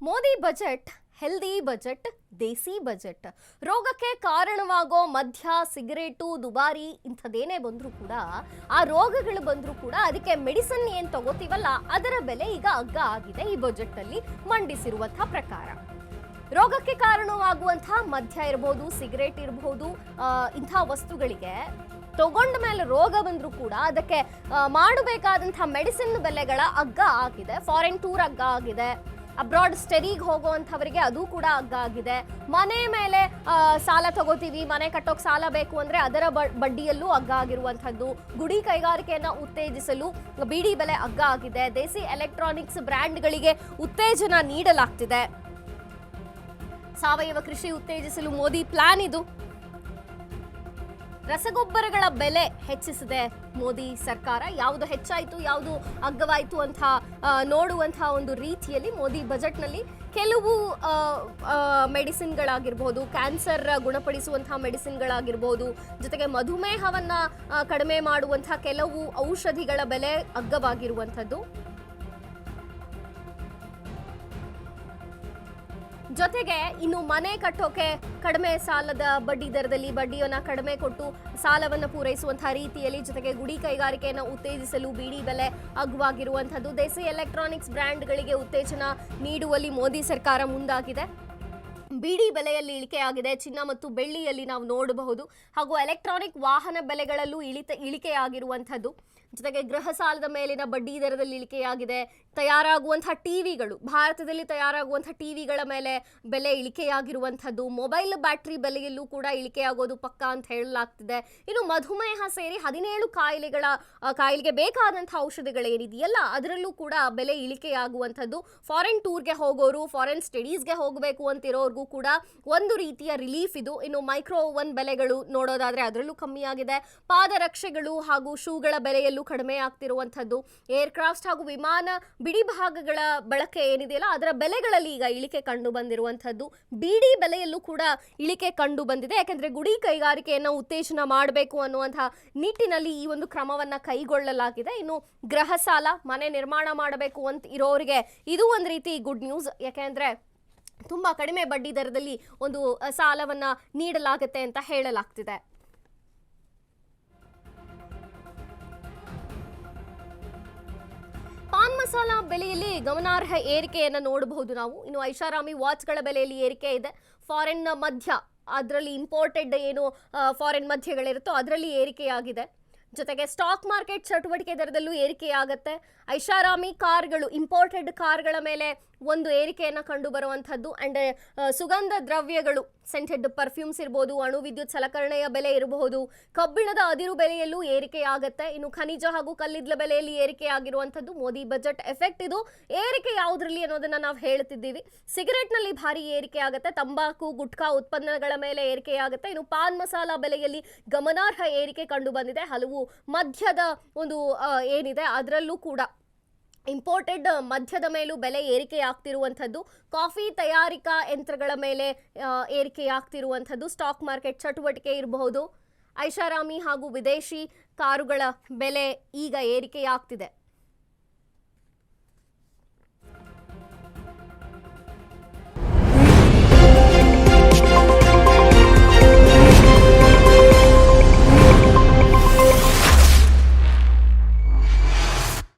Modi budget healthy budget, ದೇಸಿ budget. ರೋಗಕ್ಕೆ ಕಾರಣವಾಗೋ ಮದ್ಯ, cigarette, ದುಬಾರಿ ಇಂಥದ್ದೇನೇ ಬಂದರೂ ಕೂಡ, ಆ ರೋಗಗಳು ಬಂದರೂ ಕೂಡ ಅದಕ್ಕೆ ಮೆಡಿಸಿನ್ ಏನು ತಗೋತೀವಲ್ಲ ಅದರ ಬೆಲೆ ಈಗ ಅಗ್ಗ ಆಗಿದೆ ಈ ಬಜೆಟ್ನಲ್ಲಿ ಮಂಡಿಸಿರುವಂತಹ ಪ್ರಕಾರ. ರೋಗಕ್ಕೆ ಕಾರಣವಾಗುವಂತಹ ಮದ್ಯ ಇರಬಹುದು, ಸಿಗರೇಟ್ ಇರಬಹುದು, ಇಂಥ ವಸ್ತುಗಳಿಗೆ ತಗೊಂಡ ಮೇಲೆ ರೋಗ ಬಂದರೂ ಕೂಡ ಅದಕ್ಕೆ ಮಾಡಬೇಕಾದಂತಹ ಮೆಡಿಸಿನ್ ಬೆಲೆಗಳ ಅಗ್ಗ ಆಗಿದೆ. ಫಾರಿನ್ ಟೂರ್ ಅಗ್ಗ ಆಗಿದೆ, ಅಬ್ರಾಡ್ ಸ್ಟಡಿಗೆ ಹೋಗುವಂಥವರಿಗೆ ಅದು ಕೂಡ ಅಗ್ಗ ಆಗಿದೆ. ಮನೆ ಮೇಲೆ ಸಾಲ ತಗೋತೀವಿ, ಮನೆ ಕಟ್ಟೋಕೆ ಸಾಲ ಬೇಕು ಅಂದರೆ ಅದರ ಬಡ್ಡಿಯಲ್ಲೂ ಅಗ್ಗ ಆಗಿರುವಂಥದ್ದು. ಗುಡಿ ಕೈಗಾರಿಕೆಯನ್ನು ಉತ್ತೇಜಿಸಲು ಬಿಡಿ ಬೆಲೆ ಅಗ್ಗ ಆಗಿದೆ. ದೇಸಿ ಎಲೆಕ್ಟ್ರಾನಿಕ್ಸ್ ಬ್ರ್ಯಾಂಡ್ಗಳಿಗೆ ಉತ್ತೇಜನ ನೀಡಲಾಗ್ತಿದೆ. ಸಾವಯವ ಕೃಷಿ ಉತ್ತೇಜಿಸಲು ಮೋದಿ ಪ್ಲಾನ್ ಇದು. ರಸಗೊಬ್ಬರಗಳ ಬೆಲೆ ಹೆಚ್ಚಿಸಿದೆ ಮೋದಿ ಸರ್ಕಾರ. ಯಾವುದು ಹೆಚ್ಚಾಯಿತು, ಯಾವುದು ಅಗ್ಗವಾಯಿತು ಅಂತ ನೋಡುವಂತಹ ಒಂದು ರೀತಿಯಲ್ಲಿ ಮೋದಿ ಬಜೆಟ್ನಲ್ಲಿ ಕೆಲವು ಮೆಡಿಸಿನ್ಗಳಾಗಿರ್ಬೋದು, ಕ್ಯಾನ್ಸರ್ ಗುಣಪಡಿಸುವಂತಹ ಮೆಡಿಸಿನ್ಗಳಾಗಿರ್ಬೋದು, ಜೊತೆಗೆ ಮಧುಮೇಹವನ್ನ ಕಡಿಮೆ ಮಾಡುವಂತಹ ಕೆಲವು ಔಷಧಿಗಳ ಬೆಲೆ ಅಗ್ಗವಾಗಿರುವಂಥದ್ದು. ಜೊತೆಗೆ ಇನ್ನು ಮನೆ ಕಟ್ಟೋಕೆ ಕಡಿಮೆ ಸಾಲದ ಬಡ್ಡಿ ದರದಲ್ಲಿ ಬಡ್ಡಿಯನ್ನು ಕಡಿಮೆ ಕೊಟ್ಟು ಸಾಲವನ್ನು ಪೂರೈಸುವಂತಹ ರೀತಿಯಲ್ಲಿ, ಜೊತೆಗೆ ಗುಡಿ ಕೈಗಾರಿಕೆಯನ್ನು ಉತ್ತೇಜಿಸಲು ಬಿಡಿ ಬೆಲೆ ಅಗ್ಗವಾಗಿರುವಂಥದ್ದು. ದೇಸಿ ಎಲೆಕ್ಟ್ರಾನಿಕ್ಸ್ ಬ್ರ್ಯಾಂಡ್ಗಳಿಗೆ ಉತ್ತೇಜನ ನೀಡುವಲ್ಲಿ ಮೋದಿ ಸರ್ಕಾರ ಮುಂದಾಗಿದೆ. ಬಿಡಿ ಬೆಲೆಯಲ್ಲಿ ಇಳಿಕೆಯಾಗಿದೆ. ಚಿನ್ನ ಮತ್ತು ಬೆಳ್ಳಿಯಲ್ಲಿ ನಾವು ನೋಡಬಹುದು. ಹಾಗೂ ಎಲೆಕ್ಟ್ರಾನಿಕ್ ವಾಹನ ಬೆಲೆಗಳಲ್ಲೂ ಇಳಿಕೆಯಾಗಿರುವಂಥದ್ದು. ಜೊತೆಗೆ ಗೃಹ ಸಾಲದ ಮೇಲಿನ ಬಡ್ಡಿ ದರದಲ್ಲಿ ಇಳಿಕೆಯಾಗಿದೆ. ತಯಾರಾಗುವಂತಹ ಟಿವಿಗಳು, ಭಾರತದಲ್ಲಿ ತಯಾರಾಗುವಂತಹ ಟಿವಿಗಳ ಮೇಲೆ ಬೆಲೆ ಇಳಿಕೆಯಾಗಿರುವಂಥದ್ದು. ಮೊಬೈಲ್ ಬ್ಯಾಟ್ರಿ ಬೆಲೆಯಲ್ಲೂ ಕೂಡ ಇಳಿಕೆಯಾಗೋದು ಪಕ್ಕಾ ಅಂತ ಹೇಳಲಾಗ್ತಿದೆ. ಇನ್ನು ಮಧುಮೇಹ ಸೇರಿ 17 ಕಾಯಿಲೆಗೆ ಬೇಕಾದಂತಹ ಔಷಧಿಗಳೇನಿದೆಯಲ್ಲ ಅದರಲ್ಲೂ ಕೂಡ ಬೆಲೆ ಇಳಿಕೆಯಾಗುವಂಥದ್ದು. ಫಾರಿನ್ ಟೂರ್ಗೆ ಹೋಗೋರು, ಫಾರಿನ್ ಸ್ಟಡೀಸ್ಗೆ ಹೋಗಬೇಕು ಅಂತಿರೋರ್ಗೂ ಕೂಡ ಒಂದು ರೀತಿಯ ರಿಲೀಫ್ ಇದು. ಇನ್ನು ಮೈಕ್ರೋ ಓವನ್ ಬೆಲೆಗಳು ನೋಡೋದಾದ್ರೆ ಅದರಲ್ಲೂ ಕಮ್ಮಿಯಾಗಿದೆ. ಪಾದರಕ್ಷೆಗಳು ಹಾಗೂ ಶೂಗಳ ಬೆಲೆಯಲ್ಲೂ ಕಡಿಮೆ ಆಗ್ತಿರುವಂಥದ್ದು. ಏರ್ಕ್ರಾಫ್ಟ್ ಹಾಗೂ ವಿಮಾನ ಬಿಡಿ ಭಾಗಗಳ ಬಳಕೆ ಏನಿದೆಯಲ್ಲ ಅದರ ಬೆಲೆಗಳಲ್ಲಿ ಈಗ ಇಳಿಕೆ ಕಂಡು ಬಂದಿರುವಂಥದ್ದು. ಬಿಡಿ ಬೆಲೆಯಲ್ಲೂ ಕೂಡ ಇಳಿಕೆ ಕಂಡು ಬಂದಿದೆ. ಯಾಕೆಂದ್ರೆ ಗುಡಿ ಕೈಗಾರಿಕೆಯನ್ನು ಉತ್ತೇಜನ ಮಾಡಬೇಕು ಅನ್ನುವಂತಹ ನಿಟ್ಟಿನಲ್ಲಿ ಈ ಒಂದು ಕ್ರಮವನ್ನ ಕೈಗೊಳ್ಳಲಾಗಿದೆ. ಇನ್ನು ಗೃಹ ಸಾಲ, ಮನೆ ನಿರ್ಮಾಣ ಮಾಡಬೇಕು ಅಂತ ಇರೋರಿಗೆ ಇದು ಒಂದು ರೀತಿ ಗುಡ್ ನ್ಯೂಸ್. ಯಾಕೆಂದ್ರೆ ತುಂಬಾ ಕಡಿಮೆ ಬಡ್ಡಿ ದರದಲ್ಲಿ ಒಂದು ಸಾಲವನ್ನ ನೀಡಲಾಗುತ್ತೆ ಅಂತ ಹೇಳಲಾಗ್ತಿದೆ. ಪಾನ್ ಮಸಾಲ ಬೆಲೆಯಲ್ಲಿ ಗಮನಾರ್ಹ ಏರಿಕೆಯನ್ನು ನೋಡಬಹುದು ನಾವು. ಇನ್ನು ಐಷಾರಾಮಿ ವಾಚ್ಗಳ ಬೆಲೆಯಲ್ಲಿ ಏರಿಕೆ ಇದೆ. ಫಾರಿನ್ ಮದ್ಯ, ಅದರಲ್ಲಿ ಇಂಪೋರ್ಟೆಡ್ ಏನು ಫಾರಿನ್ ಮದ್ಯಗಳಿರುತ್ತೋ ಅದರಲ್ಲಿ ಏರಿಕೆಯಾಗಿದೆ. ಜೊತೆಗೆ ಸ್ಟಾಕ್ ಮಾರ್ಕೆಟ್ ಚಟುವಟಿಕೆ ದರದಲ್ಲೂ ಏರಿಕೆಯಾಗುತ್ತೆ. ಐಷಾರಾಮಿ ಕಾರ್ಗಳು, ಇಂಪೋರ್ಟೆಡ್ ಕಾರ್ಗಳ ಮೇಲೆ ಒಂದು ಏರಿಕೆಯನ್ನು ಕಂಡು ಬರುವಂಥದ್ದು. ಆ್ಯಂಡ್ ಸುಗಂಧ ದ್ರವ್ಯಗಳು, ಸೆಂಟೆಡ್ ಪರ್ಫ್ಯೂಮ್ಸ್ ಇರ್ಬೋದು, ಅಣು ವಿದ್ಯುತ್ ಸಲಕರಣೆಯ ಬೆಲೆ ಇರಬಹುದು, ಕಬ್ಬಿಣದ ಅದಿರು ಬೆಲೆಯಲ್ಲೂ ಏರಿಕೆಯಾಗುತ್ತೆ. ಇನ್ನು ಖನಿಜ ಹಾಗೂ ಕಲ್ಲಿದ್ದಲ ಬೆಲೆಯಲ್ಲಿ ಏರಿಕೆಯಾಗಿರುವಂಥದ್ದು ಮೋದಿ ಬಜೆಟ್ ಎಫೆಕ್ಟ್ ಇದು. ಏರಿಕೆ ಯಾವುದರಲ್ಲಿ ಅನ್ನೋದನ್ನ ನಾವು ಹೇಳ್ತಿದ್ದೀವಿ. ಸಿಗರೆಟ್ನಲ್ಲಿ ಭಾರಿ ಏರಿಕೆ ಆಗುತ್ತೆ. ತಂಬಾಕು, ಗುಟ್ಕಾ ಉತ್ಪನ್ನಗಳ ಮೇಲೆ ಏರಿಕೆಯಾಗುತ್ತೆ. ಇನ್ನು ಪಾನ್ ಮಸಾಲ ಬೆಲೆಯಲ್ಲಿ ಗಮನಾರ್ಹ ಏರಿಕೆ ಕಂಡು ಬಂದಿದೆ. ಹಲವು ಮದ್ಯದ ಒಂದು ಏನಿದೆ ಅದರಲ್ಲೂ ಕೂಡ ಇಂಪೋರ್ಟೆಡ್ ಮದ್ಯದ ಮೇಲೂ ಬೆಲೆ ಏರಿಕೆಯಾಗ್ತಿರುವಂಥದ್ದು. ಕಾಫಿ ತಯಾರಿಕಾ ಯಂತ್ರಗಳ ಮೇಲೆ ಏರಿಕೆಯಾಗ್ತಿರುವಂಥದ್ದು. ಸ್ಟಾಕ್ ಮಾರ್ಕೆಟ್ ಚಟುವಟಿಕೆ ಇರಬಹುದು. ಐಷಾರಾಮಿ ಹಾಗೂ ವಿದೇಶಿ ಕಾರುಗಳ ಬೆಲೆ ಈಗ ಏರಿಕೆಯಾಗ್ತಿದೆ.